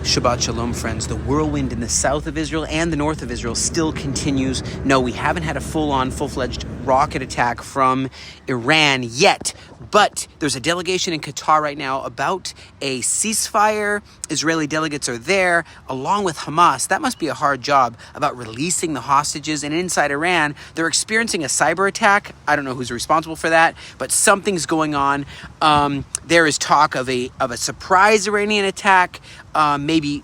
Shabbat Shalom, friends. The whirlwind in the south of Israel and the north of Israel still continues. No, we haven't had a full-on, full-fledged rocket attack from Iran yet, but there's a delegation in Qatar right now about a ceasefire. Israeli delegates are there, along with Hamas. That must be a hard job, about releasing the hostages. And inside Iran, they're experiencing a cyber attack. I don't know who's responsible for that, but something's going on. There is talk of a surprise Iranian attack, maybe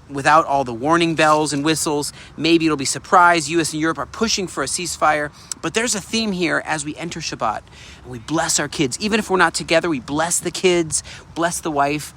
without all the warning bells and whistles. Maybe it'll be surprise. U.S. and Europe are pushing for a ceasefire. But there's a theme here as we enter Shabbat. And we bless our kids. Even if we're not together, we bless the kids, bless the wife.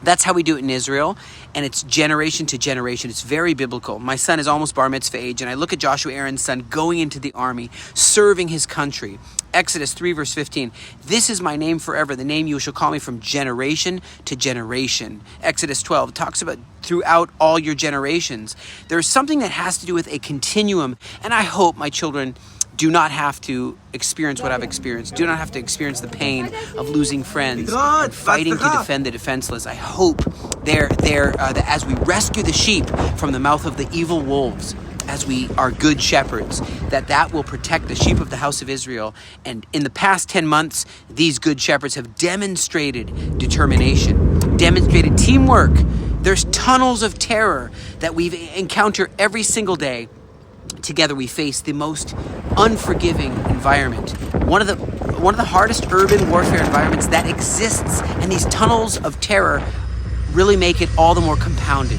That's how we do it in Israel, and it's generation to generation. It's very biblical. My son is almost bar mitzvah age, and I look at Joshua, Aaron's son, going into the army, serving his country. Exodus 3, verse 15, "This is my name forever, the name you shall call me from generation to generation." Exodus 12 talks about throughout all your generations. There's something that has to do with a continuum, and I hope my children do not have to experience what I've experienced. Do not have to experience the pain of losing friends and fighting to defend the defenseless. I hope that as we rescue the sheep from the mouth of the evil wolves, as we are good shepherds, that will protect the sheep of the house of Israel. And in the past 10 months, these good shepherds have demonstrated determination, demonstrated teamwork. There's tunnels of terror that we encounter every single day. Together we face the most unforgiving environment, one of the hardest urban warfare environments that exists, and these tunnels of terror really make it all the more compounded.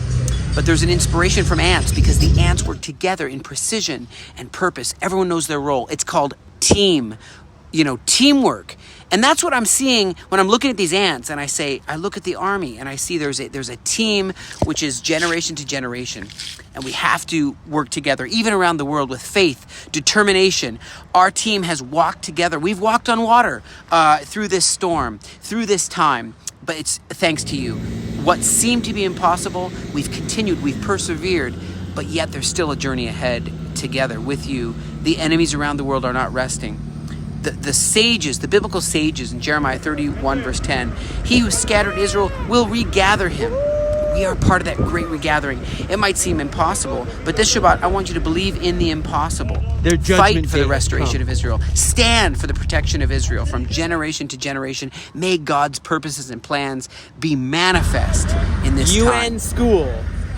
But there's an inspiration from ants, because the ants work together in precision and purpose. Everyone knows their role. It's called teamwork. And that's what I'm seeing when I'm looking at these ants, and I look at the army and I see there's a team which is generation to generation, and we have to work together, even around the world, with faith, determination. Our team has walked together. We've walked on water through this storm, through this time, but it's thanks to you. What seemed to be impossible, we've continued, we've persevered, but yet there's still a journey ahead together with you. The enemies around the world are not resting. The sages, the biblical sages in Jeremiah 31, verse 10, "He who scattered Israel will regather him." We are part of that great regathering. It might seem impossible, but this Shabbat, I want you to believe in the impossible. Fight for the restoration of Israel. Stand for the protection of Israel from generation to generation. May God's purposes and plans be manifest in this time. UN school,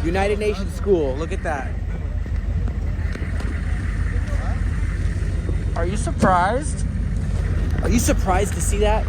United Nations school. Look at that. Are you surprised? Are you surprised to see that?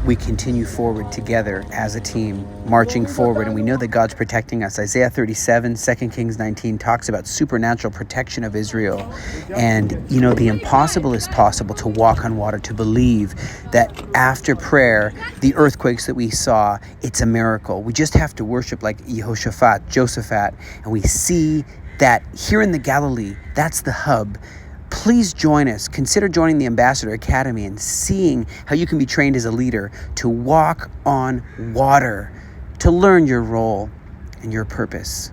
We continue forward together as a team, marching forward, and we know that God's protecting us. Isaiah 37, 2 Kings 19 talks about supernatural protection of Israel. And, the impossible is possible, to walk on water, to believe that after prayer, the earthquakes that we saw, it's a miracle. We just have to worship like Josaphat, and we see that here in the Galilee, that's the hub. Please join us. Consider joining the Ambassador Academy and seeing how you can be trained as a leader to walk on water, to learn your role and your purpose.